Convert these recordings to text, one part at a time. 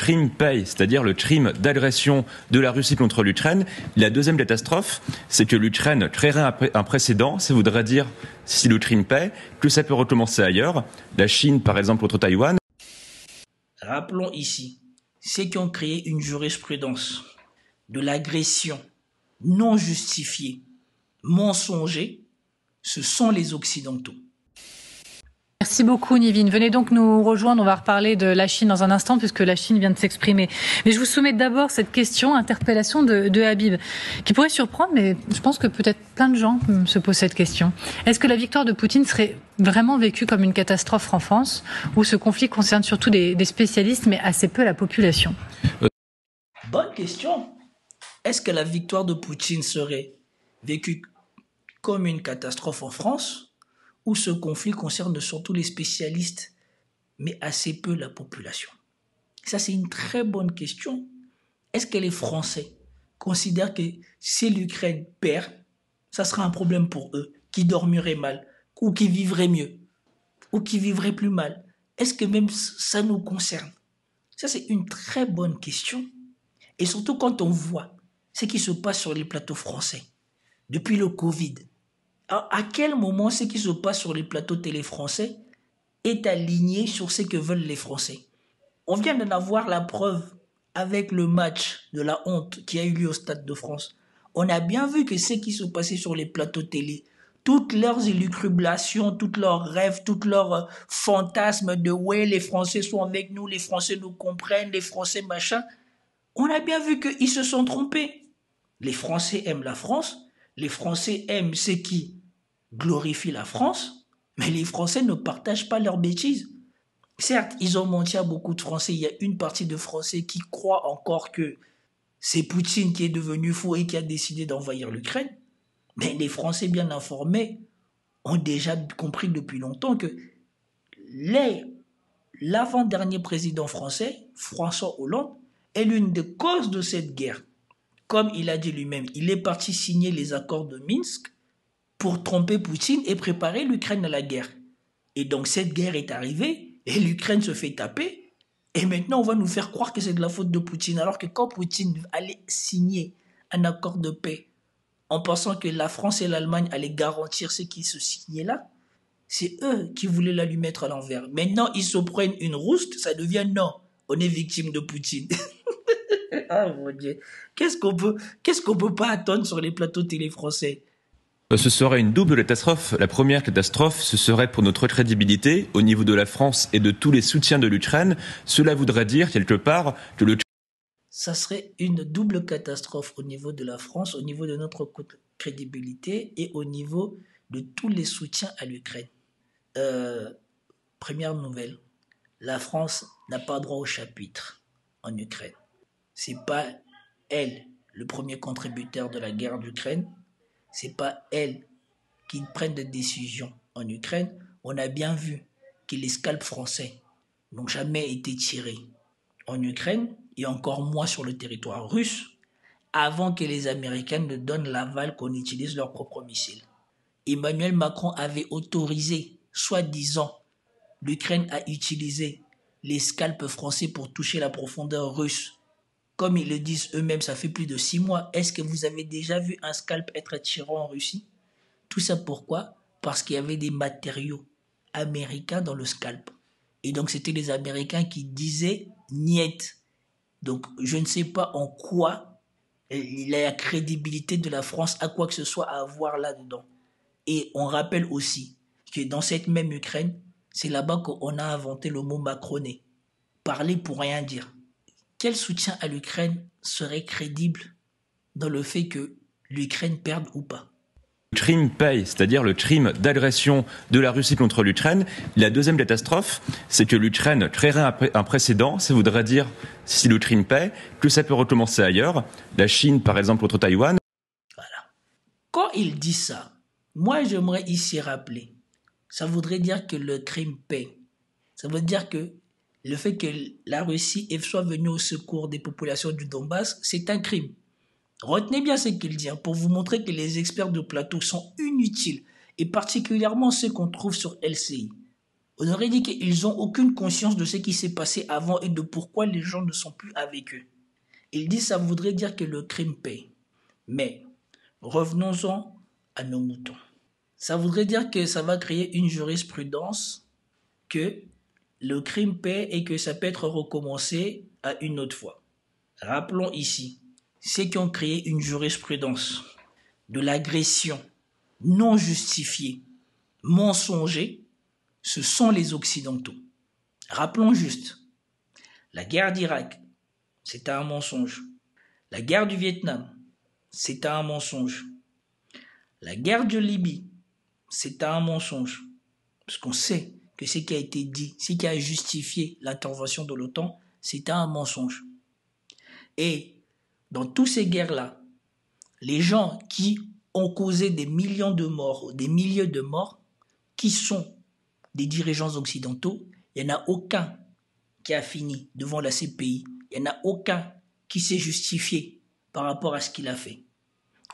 crime paye, c'est-à-dire le crime d'agression de la Russie contre l'Ukraine. La deuxième catastrophe, c'est que l'Ukraine créerait un précédent, ça voudrait dire, si le crime paye, que ça peut recommencer ailleurs. La Chine, par exemple, contre Taïwan. Rappelons ici, ceux qui ont créé une jurisprudence de l'agression non justifiée, mensonger, ce sont les Occidentaux. Merci beaucoup Nivine. Venez donc nous rejoindre, on va reparler de la Chine dans un instant puisque la Chine vient de s'exprimer. Mais je vous soumets d'abord cette question, interpellation de Habib, qui pourrait surprendre, mais je pense que peut-être plein de gens se posent cette question. Est-ce que la victoire de Poutine serait vraiment vécue comme une catastrophe en France, ou ce conflit concerne surtout des spécialistes mais assez peu la population? Bonne question. Est-ce que la victoire de Poutine serait vécue comme une catastrophe en France, où ce conflit concerne surtout les spécialistes, mais assez peu la population? Ça, c'est une très bonne question. Est-ce que les Français considèrent que si l'Ukraine perd, ça sera un problème pour eux, qui dormiraient mal, ou qui vivraient mieux, ou qui vivraient plus mal? Est-ce que même ça nous concerne? Ça, c'est une très bonne question. Et surtout quand on voit ce qui se passe sur les plateaux français depuis le Covid. Alors, à quel moment ce qui se passe sur les plateaux télé français est aligné sur ce que veulent les Français? On vient d'en avoir la preuve avec le match de la honte qui a eu lieu au Stade de France. On a bien vu que ce qui se passait sur les plateaux télé, toutes leurs élucubrations, tous leurs rêves, tous leurs fantasmes de ouais, les Français sont avec nous, les Français nous comprennent, les Français machin, on a bien vu qu'ils se sont trompés. Les Français aiment la France, les Français aiment ceux qui glorifient la France, mais les Français ne partagent pas leurs bêtises. Certes, ils ont menti à beaucoup de Français. Il y a une partie de Français qui croient encore que c'est Poutine qui est devenu fou et qui a décidé d'envahir l'Ukraine. Mais les Français bien informés ont déjà compris depuis longtemps que l'avant-dernier président français, François Hollande, est l'une des causes de cette guerre. Comme il a dit lui-même, il est parti signer les accords de Minsk pour tromper Poutine et préparer l'Ukraine à la guerre. Et donc cette guerre est arrivée et l'Ukraine se fait taper. Et maintenant on va nous faire croire que c'est de la faute de Poutine. Alors que quand Poutine allait signer un accord de paix en pensant que la France et l'Allemagne allaient garantir ce qui se signait là, c'est eux qui voulaient la lui mettre à l'envers. Maintenant ils se prennent une rouste, ça devient non, on est victime de Poutine. Ah mon Dieu, qu'est-ce qu'on peut pas attendre sur les plateaux télé français? Ce serait une double catastrophe. La première catastrophe, ce serait pour notre crédibilité au niveau de la France et de tous les soutiens de l'Ukraine. Cela voudrait dire quelque part que le... Ça serait une double catastrophe au niveau de la France, au niveau de notre crédibilité et au niveau de tous les soutiens à l'Ukraine. Première nouvelle, la France n'a pas droit au chapitre en Ukraine. C'est pas elle le premier contributeur de la guerre d'Ukraine. C'est pas elle qui prenne des décisions en Ukraine. On a bien vu que les scalps français n'ont jamais été tirés en Ukraine et encore moins sur le territoire russe avant que les Américains ne donnent l'aval qu'on utilise leurs propres missiles. Emmanuel Macron avait autorisé, soi-disant, l'Ukraine à utiliser les scalps français pour toucher la profondeur russe. Comme ils le disent eux-mêmes, ça fait plus de 6 mois. Est-ce que vous avez déjà vu un scalp être tiré en Russie? Tout ça pourquoi? Parce qu'il y avait des matériaux américains dans le scalp. Et donc c'était les Américains qui disaient « niet ». Donc je ne sais pas en quoi la crédibilité de la France a quoi que ce soit à avoir là-dedans. Et on rappelle aussi que dans cette même Ukraine, c'est là-bas qu'on a inventé le mot macroné. Parler pour rien dire. Quel soutien à l'Ukraine serait crédible dans le fait que l'Ukraine perde ou pas? Le crime paye, c'est-à-dire le crime d'agression de la Russie contre l'Ukraine. La deuxième catastrophe, c'est que l'Ukraine créerait un précédent, ça voudrait dire, si le crime paye, que ça peut recommencer ailleurs. La Chine, par exemple, contre Taïwan. Voilà. Quand il dit ça, moi j'aimerais ici rappeler, ça voudrait dire que le crime paye. Ça veut dire que le fait que la Russie soit venue au secours des populations du Donbass, c'est un crime. Retenez bien ce qu'il dit, pour vous montrer que les experts de plateau sont inutiles, et particulièrement ceux qu'on trouve sur LCI. On aurait dit qu'ils n'ont aucune conscience de ce qui s'est passé avant et de pourquoi les gens ne sont plus avec eux. Ils disent que ça voudrait dire que le crime paye. Mais revenons-en à nos moutons. Ça voudrait dire que ça va créer une jurisprudence que le crime paie et que ça peut être recommencé à une autre fois. Rappelons ici, ceux qui ont créé une jurisprudence de l'agression non justifiée, mensongère, ce sont les Occidentaux. Rappelons juste, la guerre d'Irak, c'était un mensonge. La guerre du Vietnam, c'était un mensonge. La guerre de Libye, c'était un mensonge. Parce qu'on sait que ce qui a été dit, ce qui a justifié l'intervention de l'OTAN, c'était un mensonge. Et dans toutes ces guerres-là, les gens qui ont causé des millions de morts, des milliers de morts, qui sont des dirigeants occidentaux, il n'y en a aucun qui a fini devant la CPI. Il n'y en a aucun qui s'est justifié par rapport à ce qu'il a fait.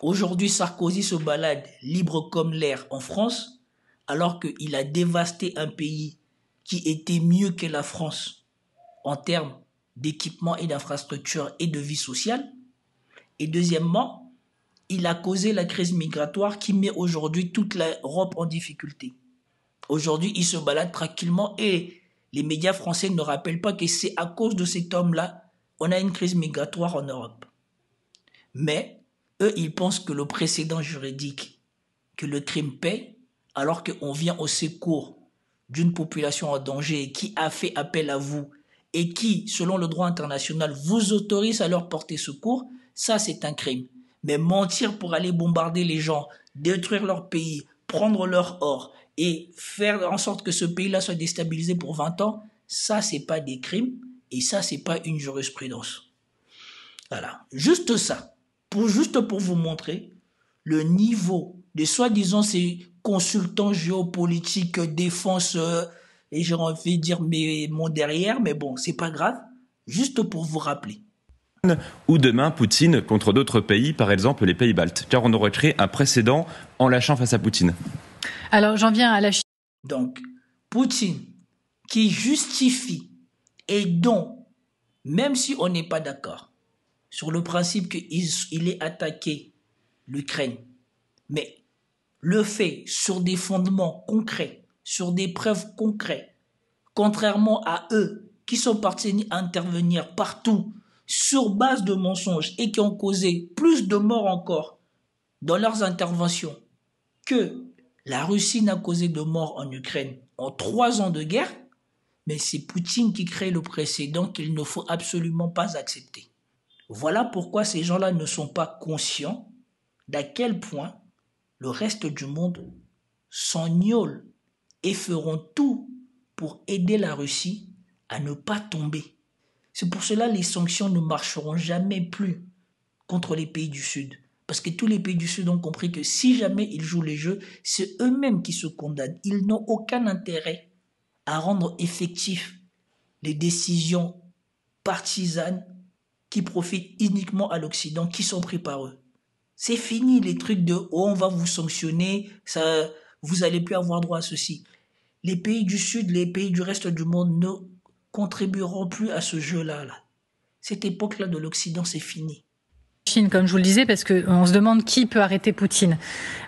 Aujourd'hui, Sarkozy se balade libre comme l'air en France, alors qu'il a dévasté un pays qui était mieux que la France en termes d'équipement et d'infrastructure et de vie sociale. Et deuxièmement, il a causé la crise migratoire qui met aujourd'hui toute l'Europe en difficulté. Aujourd'hui, il se balade tranquillement et les médias français ne rappellent pas que c'est à cause de cet homme-là on a une crise migratoire en Europe. Mais eux, ils pensent que le précédent juridique, que le crime paie, alors qu'on vient au secours d'une population en danger qui a fait appel à vous et qui, selon le droit international, vous autorise à leur porter secours, ça c'est un crime. Mais mentir pour aller bombarder les gens, détruire leur pays, prendre leur or et faire en sorte que ce pays-là soit déstabilisé pour 20 ans, ça c'est pas des crimes et ça c'est pas une jurisprudence. Voilà, juste ça, juste pour vous montrer le niveau de soi-disant ces consultants géopolitiques, défense, et j'ai envie de dire mon derrière, mais bon, c'est pas grave, juste pour vous rappeler. Ou demain Poutine contre d'autres pays, par exemple les pays baltes, car on aurait créé un précédent en lâchant face à Poutine. Alors j'en viens à la Chine. Donc, Poutine qui justifie et dont, même si on n'est pas d'accord sur le principe qu'il ait attaqué l'Ukraine, mais le fait sur des fondements concrets, sur des preuves concrètes, contrairement à eux qui sont partis intervenir partout sur base de mensonges et qui ont causé plus de morts encore dans leurs interventions que la Russie n'a causé de morts en Ukraine en 3 ans de guerre, mais c'est Poutine qui crée le précédent qu'il ne faut absolument pas accepter. Voilà pourquoi ces gens-là ne sont pas conscients d'à quel point le reste du monde s'engnole et feront tout pour aider la Russie à ne pas tomber. C'est pour cela que les sanctions ne marcheront jamais plus contre les pays du Sud. Parce que tous les pays du Sud ont compris que si jamais ils jouent les jeux, c'est eux-mêmes qui se condamnent. Ils n'ont aucun intérêt à rendre effectifs les décisions partisanes qui profitent uniquement à l'Occident, qui sont prises par eux. C'est fini les trucs de « oh, on va vous sanctionner, ça, vous n'allez plus avoir droit à ceci ». Les pays du Sud, les pays du reste du monde ne contribueront plus à ce jeu-là. Cette époque-là de l'Occident, c'est fini. Chine, comme je vous le disais, parce qu'on se demande qui peut arrêter Poutine.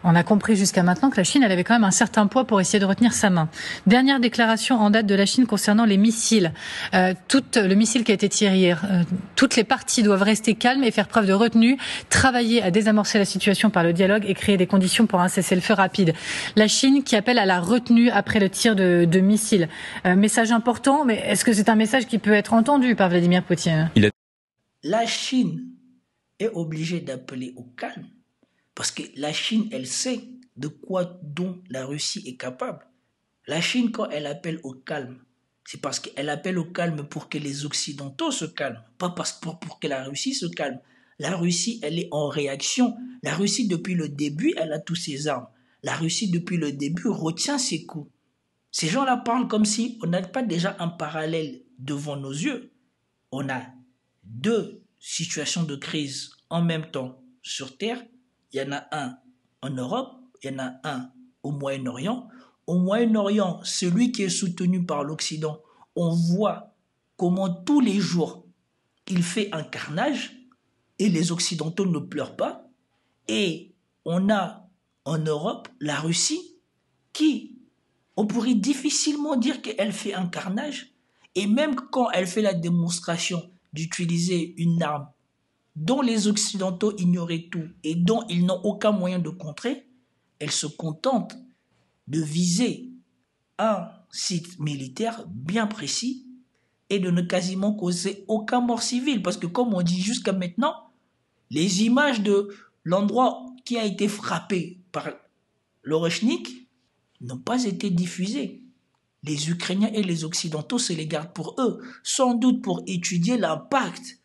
On a compris jusqu'à maintenant que la Chine, elle avait quand même un certain poids pour essayer de retenir sa main. Dernière déclaration en date de la Chine concernant les missiles. Le missile qui a été tiré hier, toutes les parties doivent rester calmes et faire preuve de retenue, travailler à désamorcer la situation par le dialogue et créer des conditions pour un cessez-le-feu rapide. La Chine qui appelle à la retenue après le tir de missiles. Message important, mais est-ce que c'est un message qui peut être entendu par Vladimir Poutine ? La Chine est obligée d'appeler au calme parce que la Chine, elle sait de quoi dont la Russie est capable. La Chine, quand elle appelle au calme, c'est parce qu'elle appelle au calme pour que les Occidentaux se calment, pas pour que la Russie se calme. La Russie, elle est en réaction. La Russie, depuis le début, elle a tous ses armes. La Russie, depuis le début, retient ses coups. Ces gens-là parlent comme si on n'a pas déjà un parallèle devant nos yeux. On a 2 situations de crise en même temps sur Terre. Il y en a un en Europe, il y en a un au Moyen-Orient. au Moyen-Orient, celui qui est soutenu par l'Occident, on voit comment tous les jours, il fait un carnage et les Occidentaux ne pleurent pas. Et on a en Europe la Russie qui, on pourrait difficilement dire qu'elle fait un carnage. Et même quand elle fait la démonstration d'utiliser une arme dont les Occidentaux ignoraient tout et dont ils n'ont aucun moyen de contrer, elle se contente de viser un site militaire bien précis et de ne quasiment causer aucun mort civil. Parce que comme on dit jusqu'à maintenant, les images de l'endroit qui a été frappé par l'Orochnik n'ont pas été diffusées. Les Ukrainiens et les Occidentaux se les gardent pour eux, sans doute pour étudier l'impact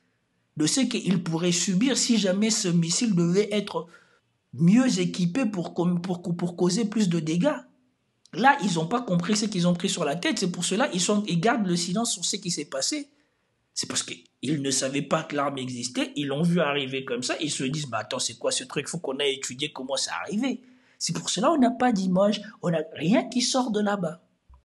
de ce qu'ils pourraient subir si jamais ce missile devait être mieux équipé pour causer plus de dégâts. Là, ils n'ont pas compris ce qu'ils ont pris sur la tête. C'est pour cela qu'ils gardent le silence sur ce qui s'est passé. C'est parce qu'ils ne savaient pas que l'arme existait. Ils l'ont vu arriver comme ça. Ils se disent, bah attends, c'est quoi ce truc? Il faut qu'on aille étudier comment ça arrivé. C'est pour cela qu'on n'a pas d'image. On n'a rien qui sort de là-bas.